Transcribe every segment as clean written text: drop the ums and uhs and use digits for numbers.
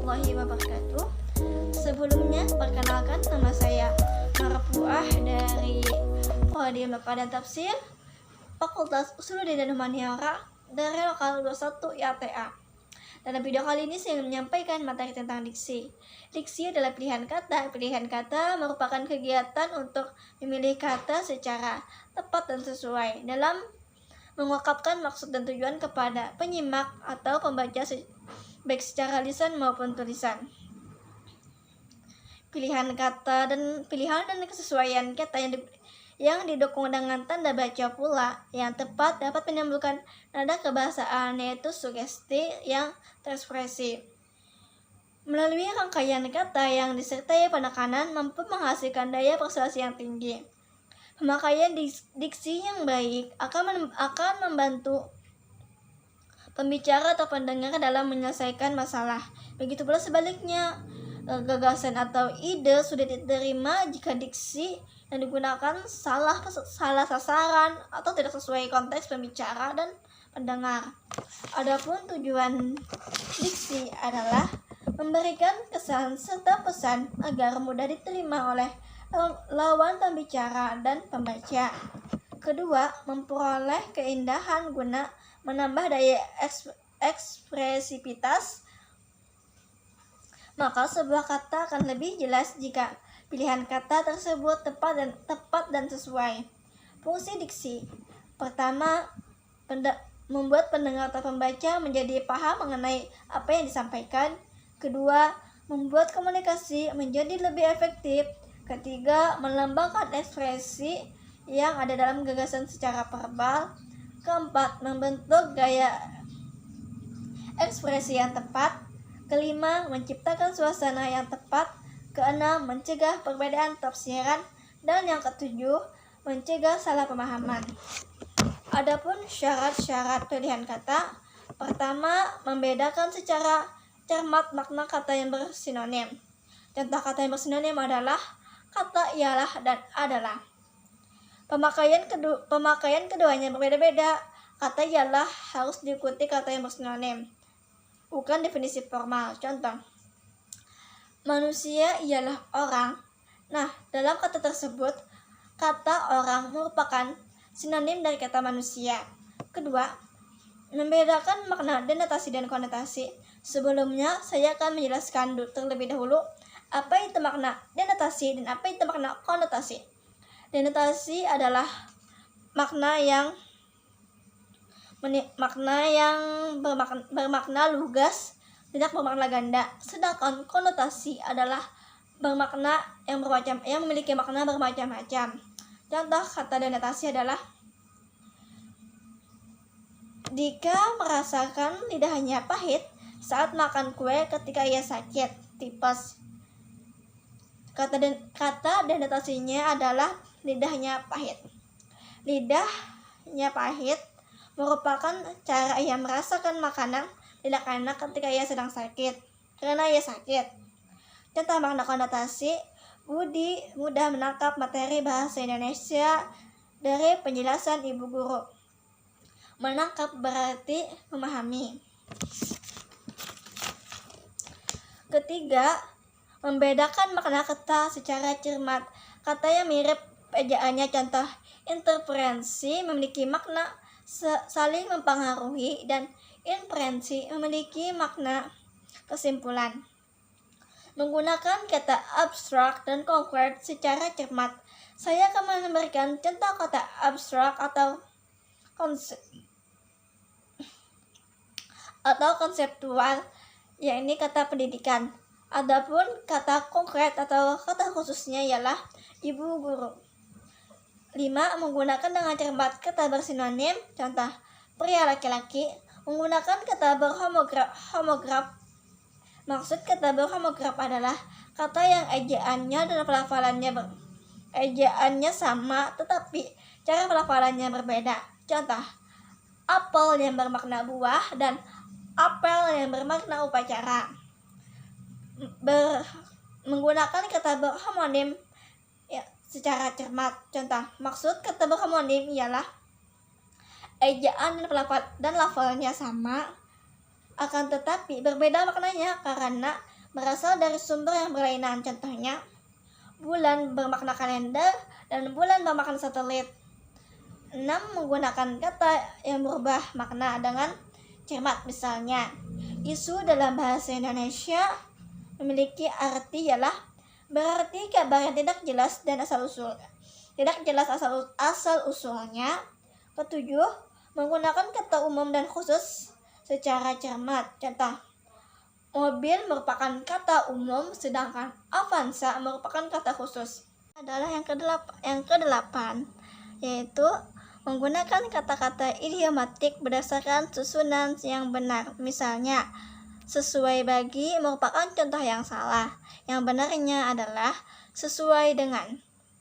warahmatullahi wabarakatuh. Sebelumnya, perkenalkan, nama saya Marfuah dari Prodi Maka dan Tafsir, Fakultas Usuluddin dan Humaniora dari Lokal 21 IATA. Dalam video kali ini saya menyampaikan materi tentang diksi. Diksi adalah pilihan kata. Pilihan kata merupakan kegiatan untuk memilih kata secara tepat dan sesuai dalam mengungkapkan maksud dan tujuan kepada penyimak atau pembaca baik secara lisan maupun tulisan. Pilihan kata dan kesesuaian kata yang didukung dengan tanda baca pula yang tepat dapat menimbulkan nada kebahasaan, yaitu sugesti yang terekspresi. Melalui rangkaian kata yang disertai penekanan mampu menghasilkan daya persuasi yang tinggi. Pemakaian diksi yang baik akan membantu pembicara atau pendengar dalam menyelesaikan masalah. Begitu pula sebaliknya, gagasan atau ide sudah diterima jika diksi yang digunakan salah sasaran atau tidak sesuai konteks pembicara dan pendengar. Adapun tujuan diksi adalah memberikan kesan serta pesan agar mudah diterima oleh lawan pembicara dan pembaca. Kedua, memperoleh keindahan guna menambah daya ekspresivitas. Maka sebuah kata akan lebih jelas jika pilihan kata tersebut tepat dan sesuai. Fungsi diksi. Pertama, membuat pendengar atau pembaca menjadi paham mengenai apa yang disampaikan. Kedua, membuat komunikasi menjadi lebih efektif. Ketiga, melambangkan ekspresi yang ada dalam gagasan secara verbal. Keempat, membentuk gaya ekspresi yang tepat. Kelima, menciptakan suasana yang tepat. Keenam, mencegah perbedaan tafsiran. Dan yang ketujuh, mencegah salah pemahaman. Adapun syarat-syarat pilihan kata. Pertama, membedakan secara cermat makna kata yang bersinonim. Contoh kata yang bersinonim adalah kata ialah dan adalah. Pemakaian keduanya berbeda-beda. Kata ialah harus diikuti kata yang bersinonim, bukan definisi formal. Contoh, manusia ialah orang. Nah, dalam kata tersebut, kata orang merupakan sinonim dari kata manusia. Kedua, membedakan makna denotasi dan konotasi. Sebelumnya, saya akan menjelaskan terlebih dahulu apa itu makna denotasi dan apa itu makna konotasi. Denotasi adalah makna yang bermakna lugas, tidak bermakna ganda. Sedangkan konotasi adalah bermakna yang memiliki makna bermacam-macam. Contoh kata denotasi adalah Dika merasakan lidahnya pahit saat makan kue ketika ia sakit tipes. Kata denotasinya adalah lidahnya pahit. Lidahnya pahit merupakan cara ia merasakan makanan tidak enak ketika ia sedang sakit, karena ia sakit. Contoh makna konotasi, Budi mudah menangkap materi bahasa Indonesia dari penjelasan ibu guru. Menangkap berarti memahami. Ketiga, membedakan makna kata secara cermat. Kata yang mirip ejaannya, contoh interferensi, memiliki makna saling mempengaruhi, dan inferensi memiliki makna kesimpulan. Menggunakan kata abstrak dan konkret secara cermat. Saya akan memberikan contoh kata abstrak atau konseptual, yakni kata pendidikan. Adapun kata konkret atau kata khususnya ialah ibu guru. 5. Menggunakan dengan cermat kata bersinonim. Contoh, pria laki-laki. Menggunakan kata berhomograf. Maksud kata berhomograf adalah kata yang ejaannya dan ejaannya sama tetapi cara pelafalannya berbeda. Contoh, apel yang bermakna buah dan apel yang bermakna upacara. Menggunakan kata berhomonim secara cermat. Contoh, maksud kata berhomonim ialah ejaan dan lafalnya sama, akan tetapi berbeda maknanya karena berasal dari sumber yang berlainan. Contohnya, bulan bermakna kalender dan bulan bermakna satelit. 6. Menggunakan kata yang berubah makna dengan cermat. Misalnya, isu dalam bahasa Indonesia memiliki arti ialah berarti kabar yang tidak jelas dan asal usulnya. Ketujuh, menggunakan kata umum dan khusus secara cermat. Contoh, mobil merupakan kata umum sedangkan Avanza merupakan kata khusus. Adalah yang kedelapan, yaitu menggunakan kata-kata idiomatik berdasarkan susunan yang benar. Misalnya, sesuai bagi merupakan contoh yang salah. Yang benarnya adalah sesuai dengan.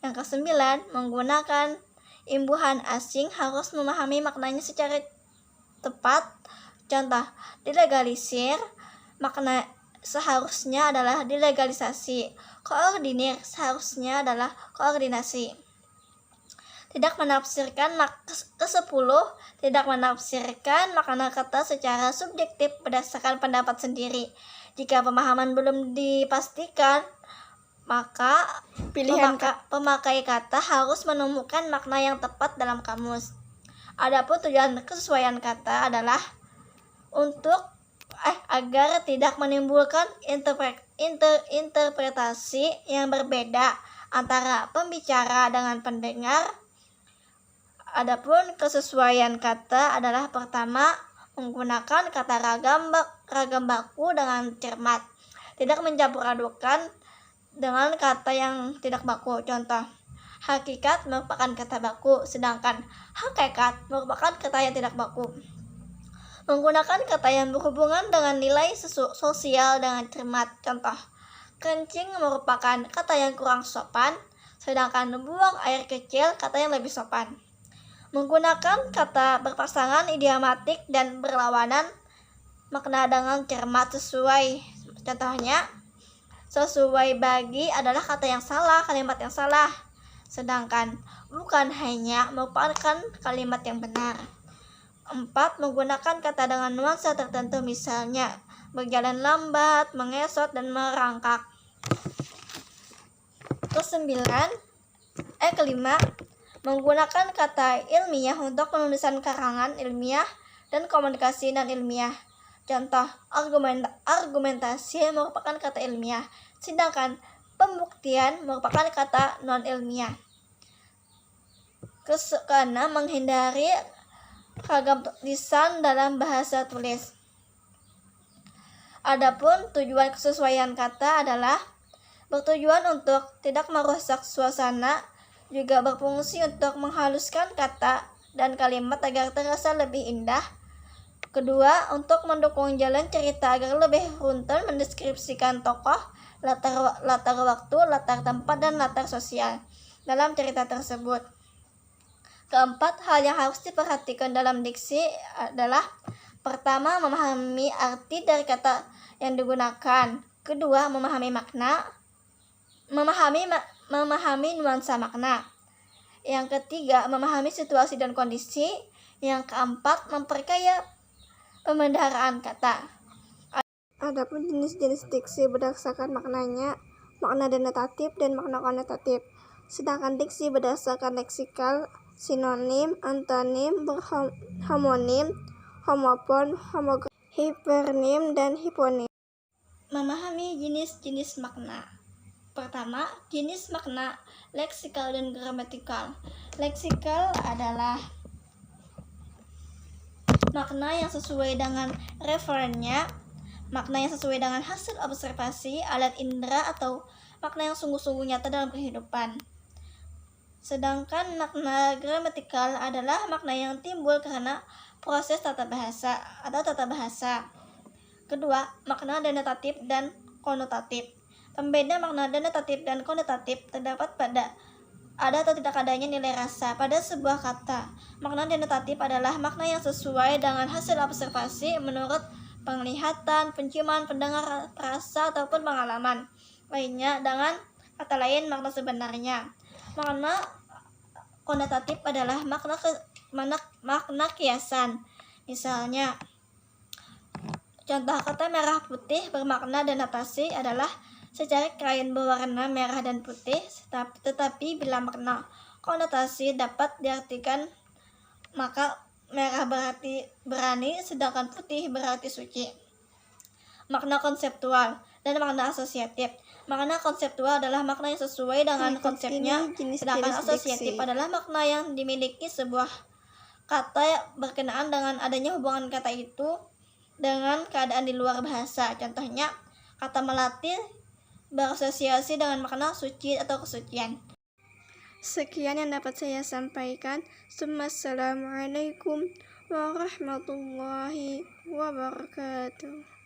Yang kesembilan, menggunakan imbuhan asing harus memahami maknanya secara tepat. Contoh, dilegalisir makna seharusnya adalah dilegalisasi. Koordinir seharusnya adalah koordinasi. Tidak menafsirkan tidak menafsirkan makna kata secara subjektif berdasarkan pendapat sendiri. Jika pemahaman belum dipastikan, maka pemakai kata harus menemukan makna yang tepat dalam kamus. Adapun tujuan kesesuaian kata adalah agar tidak menimbulkan interpretasi yang berbeda antara pembicara dengan pendengar. Adapun kesesuaian kata adalah pertama, menggunakan kata ragam baku dengan cermat, tidak mencampur adukan dengan kata yang tidak baku. Contoh, hakikat merupakan kata baku, sedangkan hakikat merupakan kata yang tidak baku. Menggunakan kata yang berhubungan dengan nilai sosial dengan cermat. Contoh, kencing merupakan kata yang kurang sopan, sedangkan buang air kecil kata yang lebih sopan. Menggunakan kata berpasangan idiomatik dan berlawanan makna dengan cermat sesuai. Contohnya, sesuai bagi adalah kata yang salah, kalimat yang salah, sedangkan bukan hanya merupakan kalimat yang benar. 4. Menggunakan kata dengan nuansa tertentu, misalnya berjalan lambat, mengesot, dan merangkak. Kelima, menggunakan kata ilmiah untuk penulisan karangan ilmiah dan komunikasi non-ilmiah. Contoh, argumentasi merupakan kata ilmiah, sedangkan pembuktian merupakan kata non-ilmiah. Keenam, menghindari ragam tulisan dalam bahasa tulis. Adapun tujuan kesesuaian kata adalah bertujuan untuk tidak merusak suasana, juga berfungsi untuk menghaluskan kata dan kalimat agar terasa lebih indah. Kedua, untuk mendukung jalan cerita agar lebih runtun mendeskripsikan tokoh, latar waktu, latar tempat, dan latar sosial dalam cerita tersebut. Keempat, hal yang harus diperhatikan dalam diksi adalah pertama, memahami arti dari kata yang digunakan. Kedua, memahami makna, memahami nuansa makna. Yang ketiga, memahami situasi dan kondisi. Yang keempat, memperkaya pembendaharaan kata. Adapun jenis-jenis diksi berdasarkan maknanya, makna denotatif dan makna konotatif. Sedangkan diksi berdasarkan leksikal, sinonim, antonim, homonim, homofon, homogram, hipernim, dan hiponim. Memahami jenis-jenis makna. Pertama, jenis makna leksikal dan gramatikal. Leksikal adalah makna yang sesuai dengan referennya, makna yang sesuai dengan hasil observasi, alat indera, atau makna yang sungguh-sungguh nyata dalam kehidupan. Sedangkan makna gramatikal adalah makna yang timbul karena proses tata bahasa. Kedua, makna denotatif dan konotatif. Pembeda makna denotatif dan konotatif terdapat pada ada atau tidak adanya nilai rasa pada sebuah kata. Makna denotatif adalah makna yang sesuai dengan hasil observasi menurut penglihatan, penciuman, pendengar, rasa, ataupun pengalaman lainnya. Dengan kata lain, makna sebenarnya. Makna konotatif adalah makna kiasan. Misalnya, Contoh kata merah putih bermakna denotasi adalah secara kain berwarna merah dan putih, tetapi bila makna konotasi dapat diartikan, maka merah berarti berani, sedangkan putih berarti suci. Makna konseptual dan makna asosiatif. Makna konseptual adalah makna yang sesuai dengan konsepnya, sedangkan asosiatif adalah makna yang dimiliki sebuah kata berkenaan dengan adanya hubungan kata itu dengan keadaan di luar bahasa. Contohnya, kata melati berasosiasi dengan makna suci atau kesucian. Sekian yang dapat saya sampaikan. Assalamualaikum warahmatullahi wabarakatuh.